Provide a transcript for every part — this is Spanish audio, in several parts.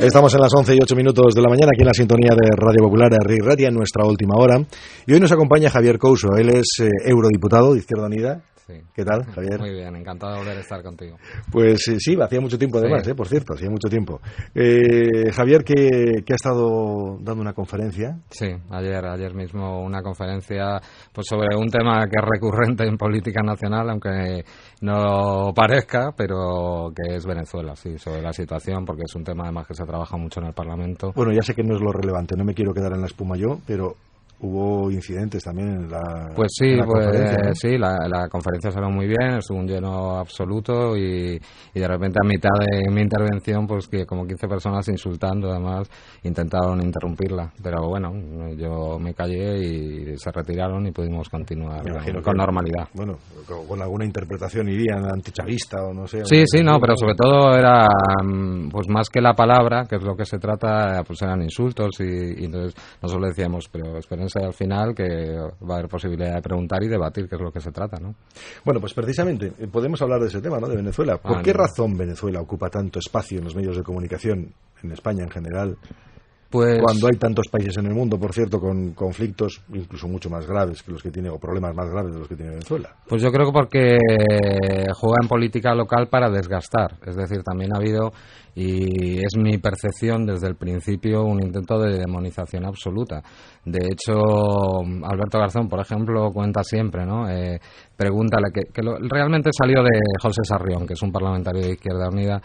Estamos en las 11:08 de la mañana aquí en la sintonía de Radio Popular, Ratia, en nuestra última hora. Y hoy nos acompaña Javier Couso. Él es eurodiputado de Izquierda Unida. Sí. ¿Qué tal, Javier? Muy bien, encantado de volver a estar contigo. Pues sí, hacía mucho tiempo además, sí. Por cierto, hacía mucho tiempo. Javier, que ha estado dando una conferencia. Sí, ayer mismo una conferencia pues sobre un tema que es recurrente en política nacional, aunque no parezca, pero que es Venezuela, sí, sobre la situación, porque es un tema además que se trabaja mucho en el Parlamento. Bueno, ya sé que no es lo relevante, no me quiero quedar en la espuma yo, pero hubo incidentes también en la Pues sí, conferencia, ¿no? Sí, la conferencia salió muy bien, estuvo un lleno absoluto y de repente a mitad de mi intervención, pues que como 15 personas insultando, además, intentaron interrumpirla. Pero bueno, yo me callé y se retiraron y pudimos continuar con normalidad. Bueno, con alguna interpretación irían antichavista o no sé. Sí, no, pero sobre todo era, pues más que la palabra, que es lo que se trata, pues eran insultos y entonces nosotros le decíamos, pero espérense al final que va a haber posibilidad de preguntar y debatir, que es lo que se trata, ¿no? Bueno, pues precisamente podemos hablar de ese tema, ¿no? De Venezuela. ¿Por qué razón Venezuela ocupa tanto espacio en los medios de comunicación, en España en general? Pues cuando hay tantos países en el mundo, por cierto, con conflictos incluso mucho más graves que los que tiene, o problemas más graves de los que tiene Venezuela. Pues yo creo que porque juega en política local para desgastar. Es decir, también ha habido, y es mi percepción desde el principio, un intento de demonización absoluta. De hecho, Alberto Garzón, por ejemplo, cuenta siempre, ¿no? Pregúntale, realmente salió de José Sarrión, que es un parlamentario de Izquierda Unida,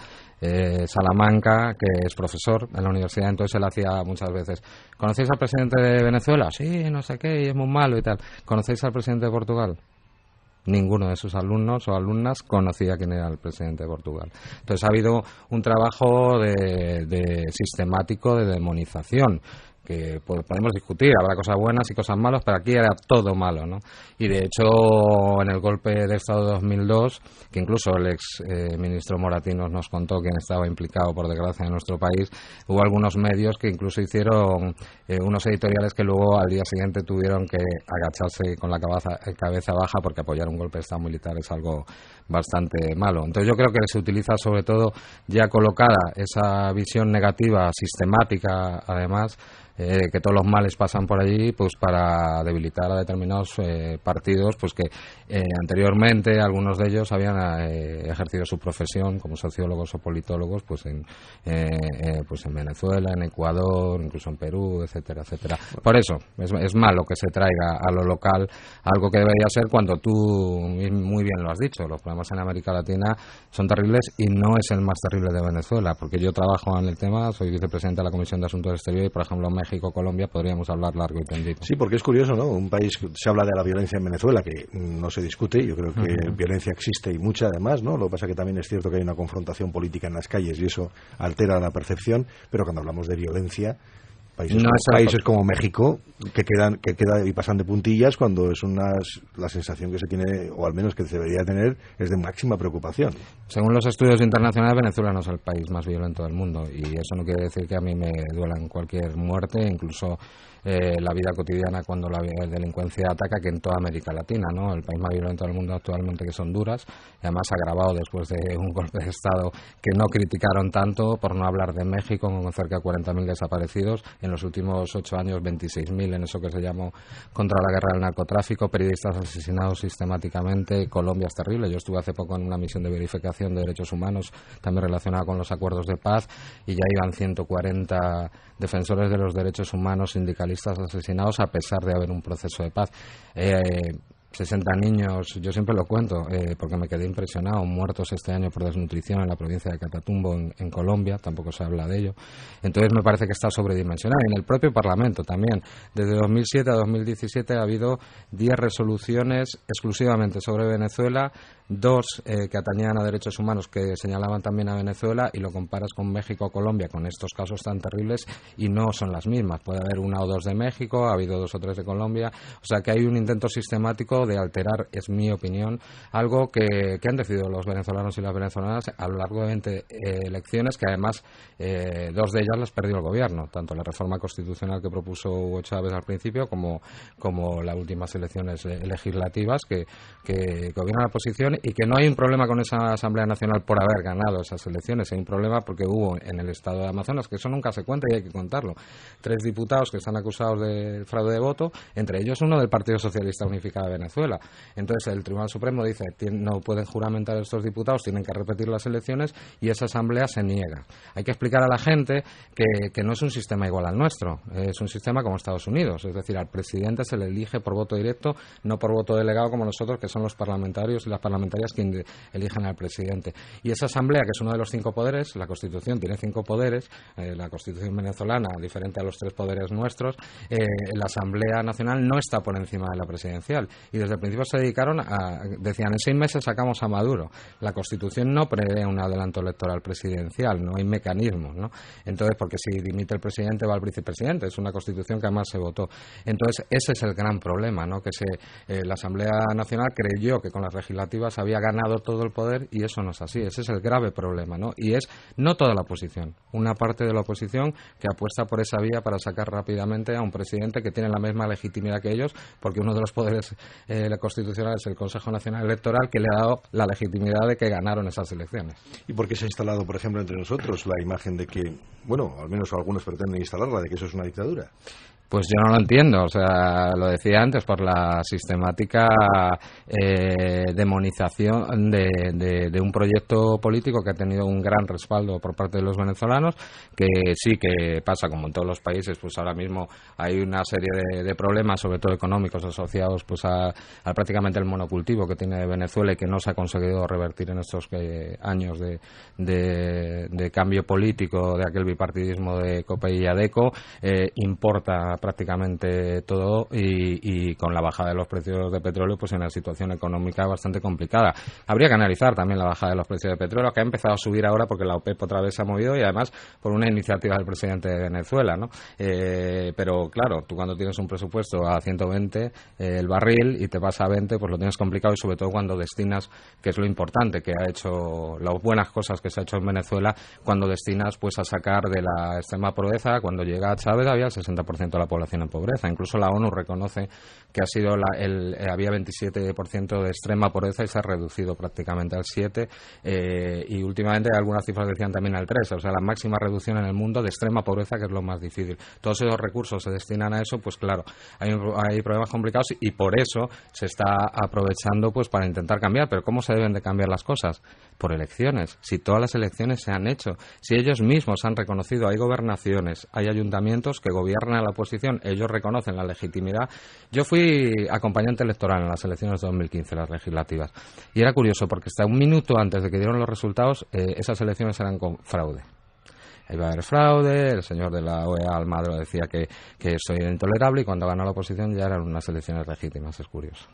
Salamanca, que es profesor en la universidad, entonces él hacía muchas veces: ¿conocéis al presidente de Venezuela? Sí, no sé qué, y es muy malo y tal. ¿Conocéis al presidente de Portugal? Ninguno de sus alumnos o alumnas conocía quién era el presidente de Portugal. Entonces ha habido un trabajo de sistemático de demonización, que podemos discutir, habrá cosas buenas y cosas malas, pero aquí era todo malo, ¿no? Y de hecho, en el golpe de Estado de 2002, que incluso el ex ministro Moratinos nos contó quién estaba implicado, por desgracia, en nuestro país, hubo algunos medios que incluso hicieron unos editoriales que luego al día siguiente tuvieron que agacharse con la cabeza baja, porque apoyar un golpe de Estado militar es algo bastante malo. Entonces yo creo que se utiliza sobre todo ya colocada esa visión negativa, sistemática, además, que todos los males pasan por allí, pues para debilitar a determinados partidos, pues que anteriormente algunos de ellos habían ejercido su profesión como sociólogos o politólogos, pues en Venezuela, en Ecuador, incluso en Perú, etcétera, etcétera. Por eso es malo que se traiga a lo local algo que debería ser, cuando tú muy bien lo has dicho, los problemas en América Latina son terribles y no es el más terrible de Venezuela, porque yo trabajo en el tema, soy vicepresidente de la Comisión de Asuntos Exteriores y, por ejemplo, México, Colombia, podríamos hablar largo y tendido. Sí, porque es curioso, ¿no? Un país, se habla de la violencia en Venezuela, que no se discute, yo creo que violencia existe y mucha además, ¿no? Lo que pasa que también es cierto que hay una confrontación política en las calles y eso altera la percepción, pero cuando hablamos de violencia, países como México que queda y pasan de puntillas, cuando es la sensación que se tiene, o al menos que se debería tener, es de máxima preocupación. Según los estudios internacionales, Venezuela no es el país más violento del mundo, y eso no quiere decir que a mí me duela en cualquier muerte, incluso la vida cotidiana cuando la delincuencia ataca, que en toda América Latina, ¿no? El país más violento del mundo actualmente, que es Honduras, y además agravado después de un golpe de Estado que no criticaron tanto, por no hablar de México, con cerca de 40.000 desaparecidos, en los últimos 8 años 26.000 en eso que se llamó contra la guerra del narcotráfico, periodistas asesinados sistemáticamente. Colombia es terrible, yo estuve hace poco en una misión de verificación de derechos humanos también relacionada con los acuerdos de paz, y ya iban 140 defensores de los derechos humanos, sindicalistas asesinados, a pesar de haber un proceso de paz. 60 niños, yo siempre lo cuento, porque me quedé impresionado, muertos este año por desnutrición en la provincia de Catatumbo, en Colombia, tampoco se habla de ello. Entonces me parece que está sobredimensionado. Y en el propio Parlamento también, desde 2007 a 2017 ha habido 10 resoluciones exclusivamente sobre Venezuela, 2 que atañían a derechos humanos, que señalaban también a Venezuela, y lo comparas con México o Colombia, con estos casos tan terribles, y no son las mismas. Puede haber 1 o 2 de México, ha habido 2 o 3 de Colombia, o sea que hay un intento sistemático de alterar, es mi opinión, algo que han decidido los venezolanos y las venezolanas a lo largo de 20 elecciones, que además 2 de ellas las perdió el gobierno, tanto la reforma constitucional que propuso Hugo Chávez al principio como las últimas elecciones legislativas que gobierna la oposición, y que no hay un problema con esa Asamblea Nacional por haber ganado esas elecciones, hay un problema porque hubo en el estado de Amazonas, que eso nunca se cuenta y hay que contarlo, 3 diputados que están acusados de fraude de voto, entre ellos uno del Partido Socialista Unificado de Venezuela. Entonces el Tribunal Supremo dice no pueden juramentar estos diputados, tienen que repetir las elecciones, y esa Asamblea se niega. Hay que explicar a la gente que no es un sistema igual al nuestro, es un sistema como Estados Unidos, es decir, al presidente se le elige por voto directo, no por voto delegado como nosotros, que son los parlamentarios y las parlamentarias quienes eligen al presidente. Y esa Asamblea, que es uno de los 5 poderes, la Constitución tiene 5 poderes, la Constitución venezolana, diferente a los 3 poderes nuestros, la Asamblea Nacional no está por encima de la presidencial, y desde el principio se dedicaron decían, en 6 meses sacamos a Maduro. La Constitución no prevé un adelanto electoral presidencial, no hay mecanismos, ¿no? Entonces, porque si dimite el presidente va el vicepresidente, es una Constitución que además se votó. Entonces, ese es el gran problema, ¿no? Que la Asamblea Nacional creyó que con las legislativas había ganado todo el poder, y eso no es así, ese es el grave problema, ¿no? Y es no toda la oposición, una parte de la oposición que apuesta por esa vía para sacar rápidamente a un presidente que tiene la misma legitimidad que ellos, porque uno de los poderes constitucionales es el Consejo Nacional Electoral, que le ha dado la legitimidad de que ganaron esas elecciones. ¿Y por qué se ha instalado, por ejemplo, entre nosotros la imagen de que, bueno, al menos algunos pretenden instalarla, de que eso es una dictadura? Pues yo no lo entiendo, o sea, lo decía antes, por la sistemática demonización de un proyecto político que ha tenido un gran respaldo por parte de los venezolanos, que sí que pasa como en todos los países, pues ahora mismo hay una serie de problemas, sobre todo económicos, asociados pues a prácticamente el monocultivo que tiene Venezuela y que no se ha conseguido revertir en estos años de cambio político, de aquel bipartidismo de COPE y ADECO, importa prácticamente todo, y con la bajada de los precios de petróleo pues en una situación económica bastante complicada. Habría que analizar también la bajada de los precios de petróleo, que ha empezado a subir ahora porque la OPEP otra vez se ha movido, y además por una iniciativa del presidente de Venezuela, ¿no? Pero claro, tú cuando tienes un presupuesto a 120 el barril y te vas a 20, pues lo tienes complicado, y sobre todo cuando destinas, que es lo importante que ha hecho, las buenas cosas que se ha hecho en Venezuela, cuando destinas pues a sacar de la extrema pobreza. Cuando llega Chávez había el 60% de la población en pobreza. Incluso la ONU reconoce que ha sido había 27% de extrema pobreza y se ha reducido prácticamente al 7%, y últimamente algunas cifras decían también al 3%, o sea, la máxima reducción en el mundo de extrema pobreza, que es lo más difícil. Todos esos recursos se destinan a eso, pues claro, hay problemas complicados, y por eso se está aprovechando pues para intentar cambiar. Pero ¿cómo se deben de cambiar las cosas? Por elecciones. Si todas las elecciones se han hecho, si ellos mismos han reconocido, hay gobernaciones, hay ayuntamientos que gobiernan a la oposición, ellos reconocen la legitimidad. Yo fui acompañante electoral en las elecciones de 2015, las legislativas, y era curioso porque hasta un minuto antes de que dieron los resultados, esas elecciones eran con fraude. Iba a haber fraude, el señor de la OEA Almagro decía que eso era intolerable, y cuando ganó la oposición ya eran unas elecciones legítimas. Es curioso.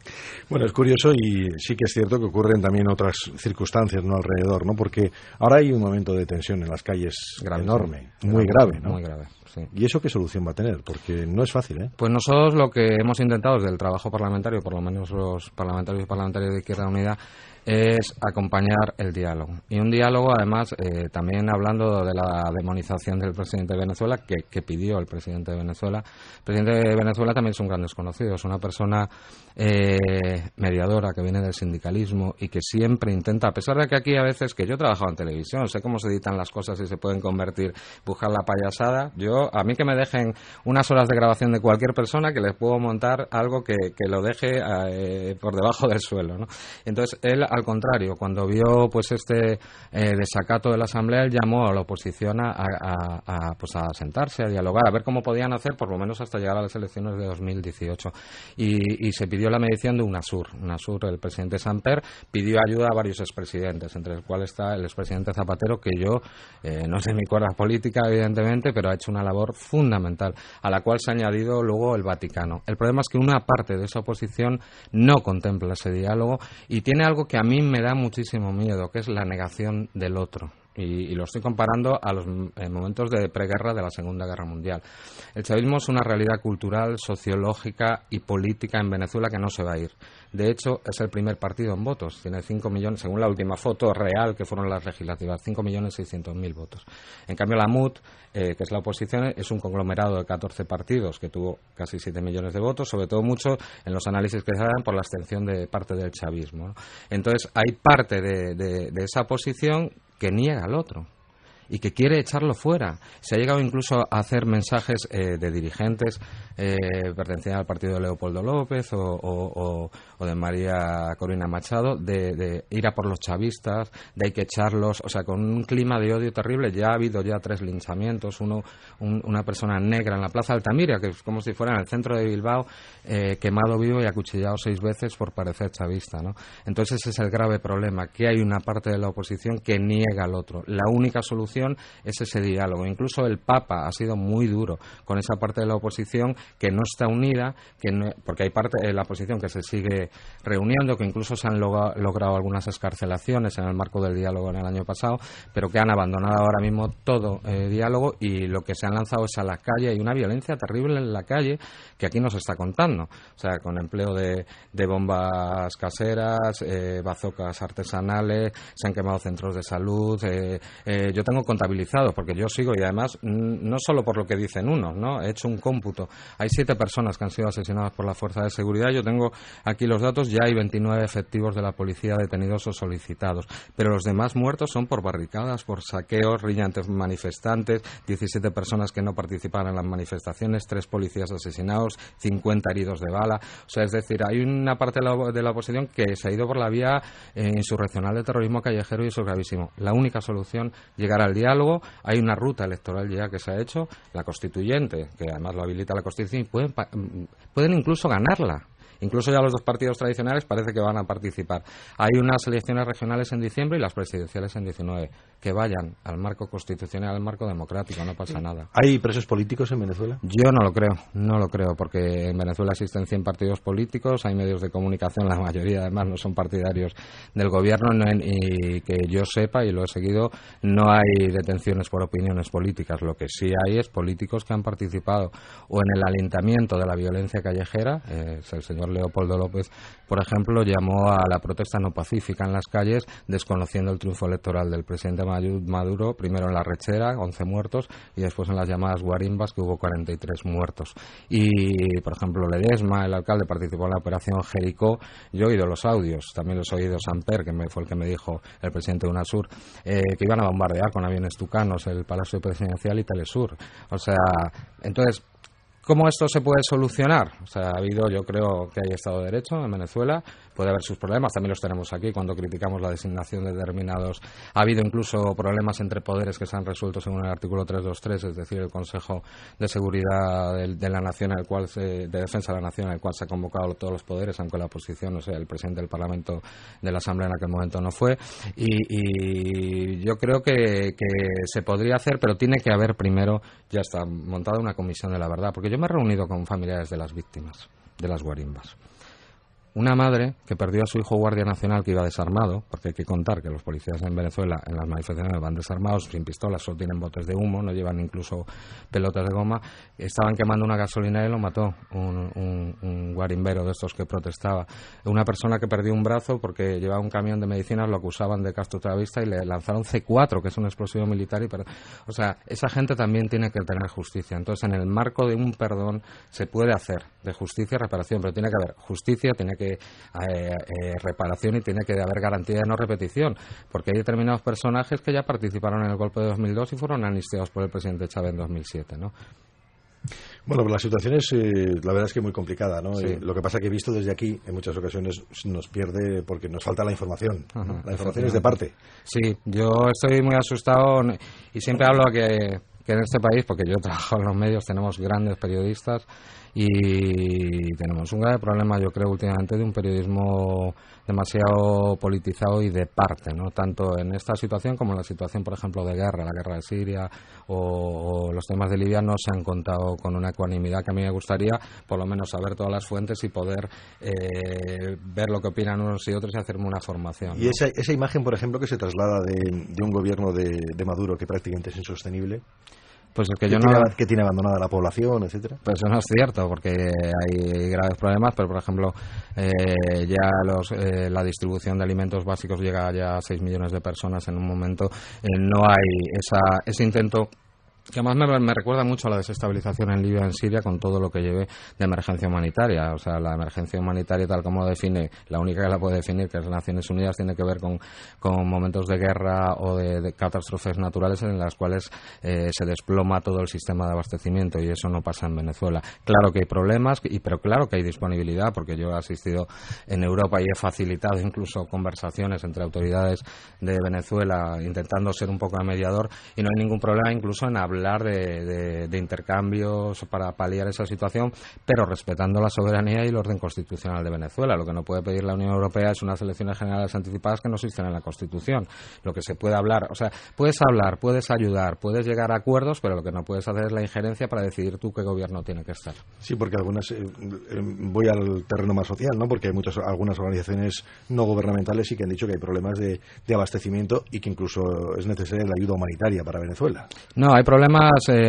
Bueno, es curioso, y sí que es cierto que ocurren también otras circunstancias, ¿no?, alrededor, ¿no? Porque ahora hay un momento de tensión en las calles enorme, muy grave, ¿no? Muy grave. Sí. ¿Y eso qué solución va a tener? Porque no es fácil, ¿eh? Pues nosotros lo que hemos intentado desde el trabajo parlamentario, por lo menos los parlamentarios y parlamentarias de Izquierda Unida, es acompañar el diálogo. Y un diálogo, además, también hablando de la demonización del presidente de Venezuela, que pidió el presidente de Venezuela. El presidente de Venezuela también es un gran desconocido, es una persona mediadora que viene del sindicalismo y que siempre intenta, a pesar de que aquí a veces, que yo he trabajado en televisión, sé cómo se editan las cosas y se pueden convertir, buscar la payasada. A mí que me dejen unas horas de grabación de cualquier persona, que les puedo montar algo que lo deje por debajo del suelo, ¿no? Entonces, él, al contrario, cuando vio pues este desacato de la Asamblea, él llamó a la oposición pues a sentarse, a dialogar, a ver cómo podían hacer, por lo menos hasta llegar a las elecciones de 2018. Y se pidió la mediación de UNASUR. UNASUR, el presidente Samper, pidió ayuda a varios expresidentes, entre los cuales está el expresidente Zapatero, que yo no sé mi cuerda política, evidentemente, pero ha hecho una labor fundamental, a la cual se ha añadido luego el Vaticano. El problema es que una parte de esa oposición no contempla ese diálogo, y tiene algo que a mí me da muchísimo miedo, que es la negación del otro. y lo estoy comparando a los momentos de preguerra de la Segunda Guerra Mundial. El chavismo es una realidad cultural, sociológica y política en Venezuela que no se va a ir. De hecho, es el primer partido en votos. Tiene 5 millones, según la última foto real que fueron las legislativas, 5.600.000 votos. En cambio, la MUD, que es la oposición, es un conglomerado de 14 partidos que tuvo casi 7 millones de votos, sobre todo mucho en los análisis que se dan por la abstención de parte del chavismo, ¿no? Entonces, hay parte de esa oposición que niega al otro y que quiere echarlo fuera. Se ha llegado incluso a hacer mensajes de dirigentes pertenecientes al partido de Leopoldo López o de María Corina Machado de ir a por los chavistas, de hay que echarlos, o sea, con un clima de odio terrible. Ya ha habido 3 linchamientos, una persona negra en la Plaza Altamira, que es como si fuera en el centro de Bilbao, quemado vivo y acuchillado 6 veces por parecer chavista, ¿no? Entonces ese es el grave problema, que hay una parte de la oposición que niega al otro. La única solución es ese diálogo. Incluso el Papa ha sido muy duro con esa parte de la oposición que no está unida, porque hay parte de la oposición que se sigue reuniendo, que incluso se han logrado algunas excarcelaciones en el marco del diálogo en el año pasado, pero que han abandonado ahora mismo todo diálogo y lo que se han lanzado es a la calle. Hay una violencia terrible en la calle que aquí nos está contando, o sea, con empleo de bombas caseras, bazocas artesanales, se han quemado centros de salud. Yo tengo contabilizado, porque yo sigo, y además no solo por lo que dicen unos, ¿no? He hecho un cómputo. Hay 7 personas que han sido asesinadas por la fuerza de seguridad. Yo tengo aquí los datos, ya hay 29 efectivos de la policía detenidos o solicitados, pero los demás muertos son por barricadas, por saqueos, riña entre manifestantes, 17 personas que no participaron en las manifestaciones, 3 policías asesinados, 50 heridos de bala. O sea, es decir, hay una parte de la oposición que se ha ido por la vía insurreccional de terrorismo callejero, y eso es gravísimo. La única solución, llegar al diálogo. Hay una ruta electoral ya que se ha hecho, la constituyente, que además lo habilita la Constitución, y pueden incluso ganarla. Incluso ya los 2 partidos tradicionales parece que van a participar. Hay unas elecciones regionales en diciembre y las presidenciales en 19. Que vayan al marco constitucional, al marco democrático, no pasa nada. ¿Hay presos políticos en Venezuela? Yo no lo creo, porque en Venezuela existen 100 partidos políticos, hay medios de comunicación, la mayoría además no son partidarios del gobierno, y que yo sepa, y lo he seguido, no hay detenciones por opiniones políticas. Lo que sí hay es políticos que han participado o en el alentamiento de la violencia callejera. El señor Leopoldo López, por ejemplo, llamó a la protesta no pacífica en las calles, desconociendo el triunfo electoral del presidente Maduro, primero en la Rechera, 11 muertos, y después en las llamadas guarimbas, que hubo 43 muertos. Y, por ejemplo, Ledesma, el alcalde, participó en la operación Jericó. Yo he oído los audios, también los he oído Samper, que fue el que me dijo, el presidente de UNASUR, que iban a bombardear con aviones tucanos el Palacio Presidencial y Telesur. O sea, entonces, ¿cómo esto se puede solucionar? O sea, yo creo que hay Estado de Derecho en Venezuela, puede haber sus problemas, también los tenemos aquí cuando criticamos la designación de determinados. Ha habido incluso problemas entre poderes que se han resuelto según el artículo 323, es decir, el Consejo de Seguridad de la Nación, de Defensa de la Nación, en el cual se han convocado todos los poderes, aunque la oposición, o sea, el presidente del Parlamento de la Asamblea en aquel momento no fue. Y yo creo que se podría hacer, pero tiene que haber primero, ya está montada una comisión de la verdad, porque yo me he reunido con familiares de las víctimas de las guarimbas. Una madre que perdió a su hijo guardia nacional, que iba desarmado, porque hay que contar que los policías en Venezuela en las manifestaciones van desarmados, sin pistolas, solo tienen botes de humo, no llevan incluso pelotas de goma. Estaban quemando una gasolinera y lo mató un guarimbero de estos que protestaba. Una persona que perdió un brazo porque llevaba un camión de medicinas, lo acusaban de castrotravista y le lanzaron C4, que es un explosivo militar. O sea, esa gente también tiene que tener justicia. Entonces, en el marco de un perdón se puede hacer de justicia y reparación, pero tiene que haber justicia, tiene que reparación, y tiene que haber garantía de no repetición, porque hay determinados personajes que ya participaron en el golpe de 2002 y fueron amnistiados por el presidente Chávez en 2007, ¿no? Bueno, la situación es, la verdad es que muy complicada, ¿no? Sí. Lo que pasa que visto desde aquí, en muchas ocasiones nos pierde porque nos falta la información. Ajá, la información es de parte. Sí, yo estoy muy asustado y siempre hablo que que en este país, porque yo he trabajado en los medios, tenemos grandes periodistas y tenemos un grave problema, yo creo, últimamente de un periodismo demasiado politizado y de parte, ¿no? Tanto en esta situación como en la situación, por ejemplo, de guerra, la guerra de Siria o los temas de Libia, no se han contado con una ecuanimidad que a mí me gustaría, por lo menos, saber todas las fuentes y poder ver lo que opinan unos y otros y hacerme una formación, ¿no? Y esa imagen, por ejemplo, que se traslada de un gobierno de Maduro que prácticamente es insostenible, pues es que tiene abandonada la población, etcétera. Pues eso no es cierto, porque hay graves problemas, pero por ejemplo la distribución de alimentos básicos llega ya a 6 millones de personas en un momento. No hay ese intento, que además me recuerda mucho a la desestabilización en Libia, en Siria, con todo lo que lleve de emergencia humanitaria. O sea, la emergencia humanitaria, tal como define, la única que la puede definir, que es las Naciones Unidas, tiene que ver con momentos de guerra o de catástrofes naturales en las cuales se desploma todo el sistema de abastecimiento, y eso no pasa en Venezuela. Claro que hay problemas, pero claro que hay disponibilidad, porque yo he asistido en Europa y he facilitado incluso conversaciones entre autoridades de Venezuela intentando ser un poco de mediador, y no hay ningún problema incluso en hablar de intercambios para paliar esa situación, pero respetando la soberanía y el orden constitucional de Venezuela. Lo que no puede pedir la Unión Europea es unas elecciones generales anticipadas que no existen en la Constitución. Lo que se puede hablar, o sea, puedes hablar, puedes ayudar, puedes llegar a acuerdos, pero lo que no puedes hacer es la injerencia para decidir tú qué gobierno tiene que estar. Sí, porque voy al terreno más social, ¿no? Porque hay algunas organizaciones no gubernamentales sí que han dicho que hay problemas de abastecimiento y que incluso es necesaria la ayuda humanitaria para Venezuela. No, hay problemas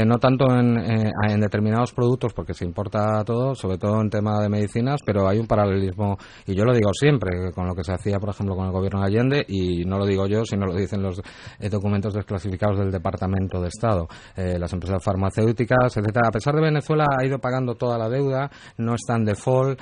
no tanto en determinados productos, porque se importa todo, sobre todo en tema de medicinas, pero hay un paralelismo, y yo lo digo siempre, con lo que se hacía, por ejemplo, con el gobierno de Allende, y no lo digo yo, sino lo dicen los documentos desclasificados del Departamento de Estado, las empresas farmacéuticas, etcétera. A pesar de Venezuela ha ido pagando toda la deuda, no está en default,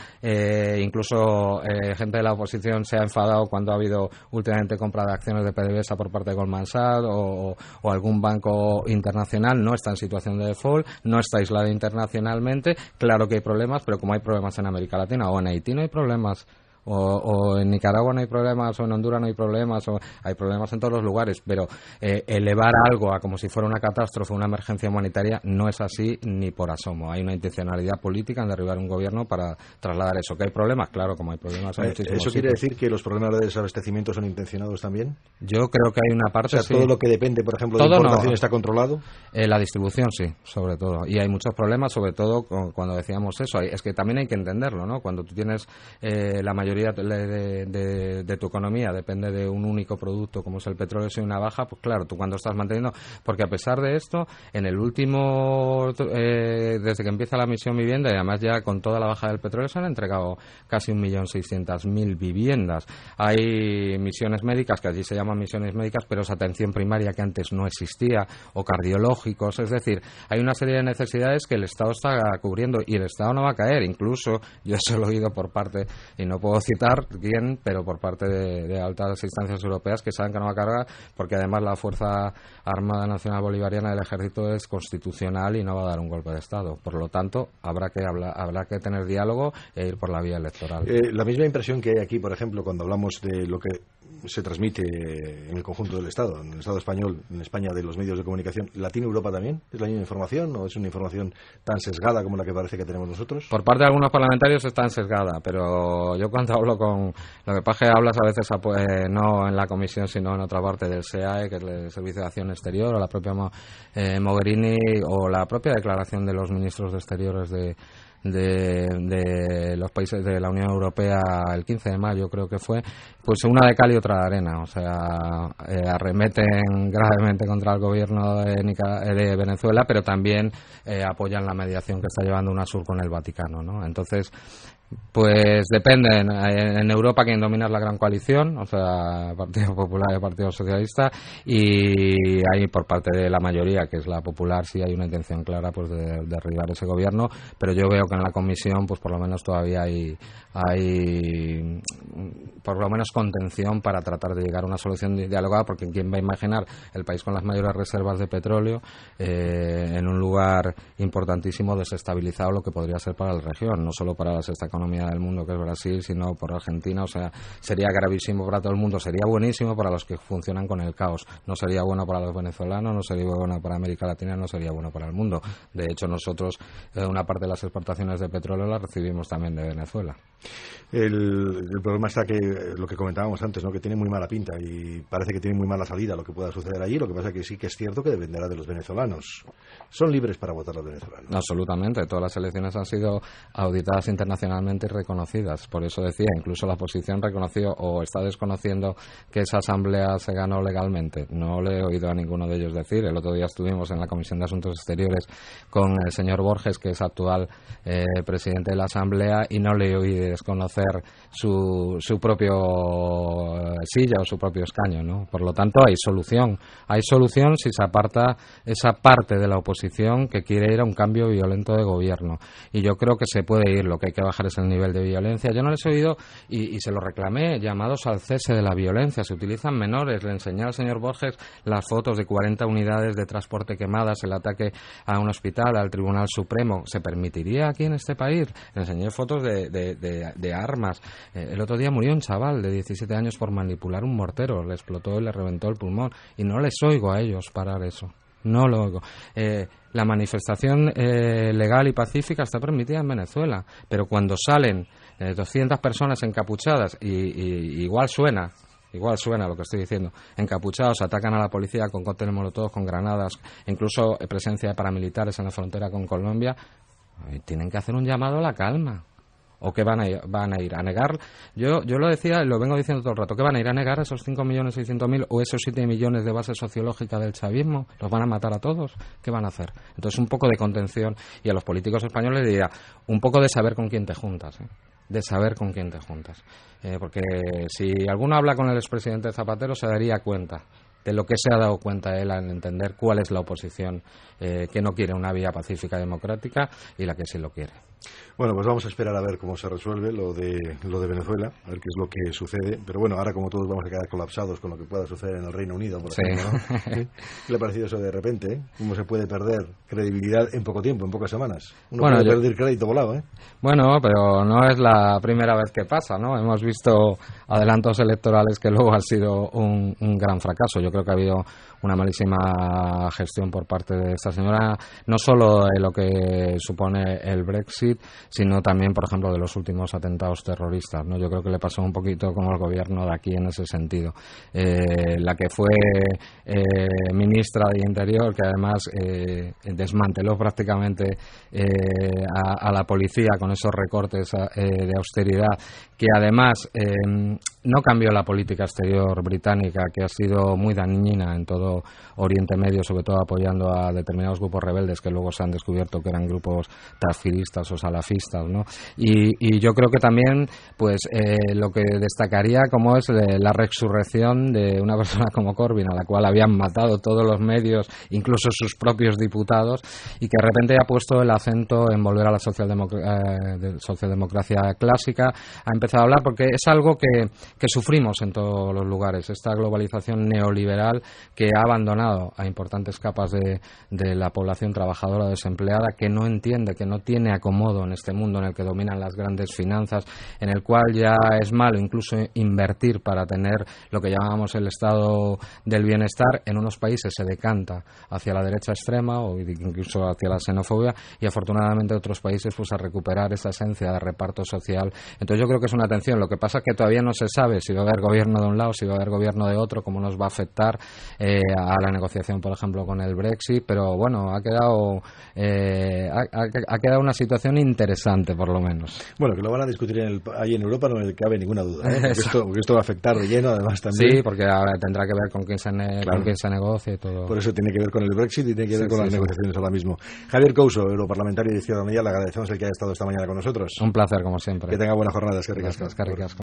incluso gente de la oposición se ha enfadado cuando ha habido últimamente compra de acciones de PDVSA por parte de Goldman Sachs o algún banco internacional. No está en situación de default, no está aislada internacionalmente. Claro que hay problemas, pero como hay problemas en América Latina o en Haití no hay problemas, o en Nicaragua no hay problemas, o en Honduras no hay problemas, o hay problemas en todos los lugares, pero elevar algo a como si fuera una catástrofe, una emergencia humanitaria, no es así ni por asomo. Hay una intencionalidad política en derribar un gobierno para trasladar eso. ¿Que hay problemas? Claro, como hay problemas en muchísimos ¿Eso quiere decir que los problemas de desabastecimiento son intencionados también? Yo creo que hay una parte, o sea, todo lo que depende, por ejemplo, de importación está controlado. La distribución sí, sobre todo. Y hay muchos problemas, sobre todo cuando decíamos eso. Es que también hay que entenderlo, ¿no? Cuando tú tienes la mayoría de tu economía depende de un único producto como es el petróleo, si hay una baja, pues claro, tú cuando estás manteniendo, porque a pesar de esto, en el último desde que empieza la misión vivienda, y además ya con toda la baja del petróleo se han entregado casi 1.600.000 viviendas. Hay misiones médicas, que allí se llaman misiones médicas, pero es atención primaria que antes no existía, o cardiológicos, es decir, hay una serie de necesidades que el Estado está cubriendo, y el Estado no va a caer. Incluso yo eso lo he oído por parte, y no puedo citar quién, pero por parte de altas instancias europeas, que saben que no va a cargar, porque además la Fuerza Armada Nacional Bolivariana del Ejército es constitucional y no va a dar un golpe de Estado. Por lo tanto, habrá que tener diálogo e ir por la vía electoral. La misma impresión que hay aquí, por ejemplo, cuando hablamos de lo que se transmite en el conjunto del Estado, en el Estado español, en España, de los medios de comunicación, ¿la tiene Europa también? ¿Es la misma información o es una información tan sesgada como la que parece que tenemos nosotros? Por parte de algunos parlamentarios está sesgada, pero yo cuando hablo con... Lo que pasa es que hablas a veces no en la comisión, sino en otra parte del SEAE, que es el Servicio de Acción Exterior, o la propia Mogherini, o la propia declaración de los ministros de Exteriores de los países de la Unión Europea el 15 de mayo creo que fue, pues una de cal y otra de arena. O sea, arremeten gravemente contra el gobierno de Venezuela, pero también apoyan la mediación que está llevando UNASUR con el Vaticano, ¿no? Entonces, pues depende. En Europa quien domina es la gran coalición, o sea, Partido Popular y el Partido Socialista, y hay por parte de la mayoría, que es la popular, sí hay una intención clara pues de derribar ese gobierno, pero yo veo que en la comisión pues por lo menos todavía hay por lo menos contención para tratar de llegar a una solución dialogada, porque quién va a imaginar el país con las mayores reservas de petróleo en un lugar importantísimo desestabilizado, lo que podría ser para la región, no solo para la sexta economía del mundo que es Brasil, sino por Argentina. O sea, sería gravísimo para todo el mundo, sería buenísimo para los que funcionan con el caos, no sería bueno para los venezolanos, no sería bueno para América Latina, no sería bueno para el mundo. De hecho, nosotros una parte de las exportaciones de petróleo las recibimos también de Venezuela. El problema está que lo que comentábamos antes, ¿no? Que tiene muy mala pinta y parece que tiene muy mala salida lo que pueda suceder allí. Lo que pasa es que sí que es cierto que dependerá de los venezolanos. Son libres para votar los venezolanos. Absolutamente. Todas las elecciones han sido auditadas internacionalmente y reconocidas. Por eso decía, incluso la oposición reconoció o está desconociendo que esa asamblea se ganó legalmente. No le he oído a ninguno de ellos decir. El otro día estuvimos en la Comisión de Asuntos Exteriores con el señor Borges, que es actual presidente de la asamblea, y no le oí desconocer su propio silla o su propio escaño, ¿no? Por lo tanto, hay solución si se aparta esa parte de la oposición que quiere ir a un cambio violento de gobierno, y yo creo que se puede ir. Lo que hay que bajar es el nivel de violencia. Yo no les he oído, y se lo reclamé, llamados al cese de la violencia. Se utilizan menores. Le enseñé al señor Borges las fotos de 40 unidades de transporte quemadas, el ataque a un hospital, al Tribunal Supremo. ¿Se permitiría aquí en este país? Le enseñé fotos de armas. El otro día murió un chaval de 17 años por manipular un mortero. Le explotó y le reventó el pulmón. Y no les oigo a ellos parar eso. No lo oigo. La manifestación legal y pacífica está permitida en Venezuela, pero cuando salen 200 personas encapuchadas, y igual suena lo que estoy diciendo, encapuchados, atacan a la policía con cócteles molotov, con granadas, incluso presencia de paramilitares en la frontera con Colombia, tienen que hacer un llamado a la calma. ¿O qué van a ir a negar? Yo lo decía y lo vengo diciendo todo el rato. ¿Qué van a ir a negar esos 5.600.000 o esos 7 millones de base sociológica del chavismo? ¿Los van a matar a todos? ¿Qué van a hacer? Entonces, un poco de contención. Y a los políticos españoles les diría, un poco de saber con quién te juntas, de saber con quién te juntas. Porque si alguno habla con el expresidente Zapatero, se daría cuenta de lo que se ha dado cuenta él al entender cuál es la oposición que no quiere una vía pacífica y democrática y la que sí lo quiere. Bueno, pues vamos a esperar a ver cómo se resuelve lo de Venezuela, a ver qué es lo que sucede. Pero bueno, ahora como todos vamos a quedar colapsados con lo que pueda suceder en el Reino Unido, por ejemplo, ¿no? ¿Sí? ¿Qué le ha parecido eso de repente? ¿Cómo se puede perder credibilidad en poco tiempo, en pocas semanas? Uno puede perder crédito volado, ¿eh? Bueno, pero no es la primera vez que pasa, ¿no? Hemos visto adelantos electorales que luego han sido un gran fracaso. Yo creo que ha habido una malísima gestión por parte de esta señora, no solo de lo que supone el Brexit, sino también, por ejemplo, de los últimos atentados terroristas, ¿no? Yo creo que le pasó un poquito como al gobierno de aquí en ese sentido. La que fue ministra de Interior, que además desmanteló prácticamente a la policía con esos recortes de austeridad, que además no cambió la política exterior británica, que ha sido muy dañina en todo Oriente Medio, sobre todo apoyando a determinados grupos rebeldes que luego se han descubierto que eran grupos takfiristas o salafistas, ¿no? Y yo creo que también pues lo que destacaría como es la resurrección de una persona como Corbyn, a la cual habían matado todos los medios, incluso sus propios diputados, y que de repente ha puesto el acento en volver a la socialdemocracia clásica. Ha empezado a hablar porque es algo que sufrimos en todos los lugares, esta globalización neoliberal que ha abandonado a importantes capas de la población trabajadora desempleada, que no entiende, que no tiene acomodo en este mundo en el que dominan las grandes finanzas, en el cual ya es malo incluso invertir para tener lo que llamamos el estado del bienestar. En unos países se decanta hacia la derecha extrema o incluso hacia la xenofobia, y afortunadamente otros países pues a recuperar esa esencia de reparto social. Entonces yo creo que es una atención. Lo que pasa es que todavía no se sabe si va a haber gobierno de un lado, si va a haber gobierno de otro, cómo nos va a afectar a la negociación, por ejemplo, con el Brexit, pero bueno, ha quedado una situación interesante, por lo menos. Bueno, que lo van a discutir ahí en Europa, no me cabe ninguna duda, porque esto va a afectar de lleno, además, también. Sí, porque ahora tendrá que ver con quién se negocia y todo. Por eso tiene que ver con el Brexit y tiene que ver con las negociaciones ahora mismo. Javier Couso, europarlamentario de Izquierda Unida, le agradecemos el que haya estado esta mañana con nosotros. Un placer, como siempre. Que tenga buena jornada, es que ricasco.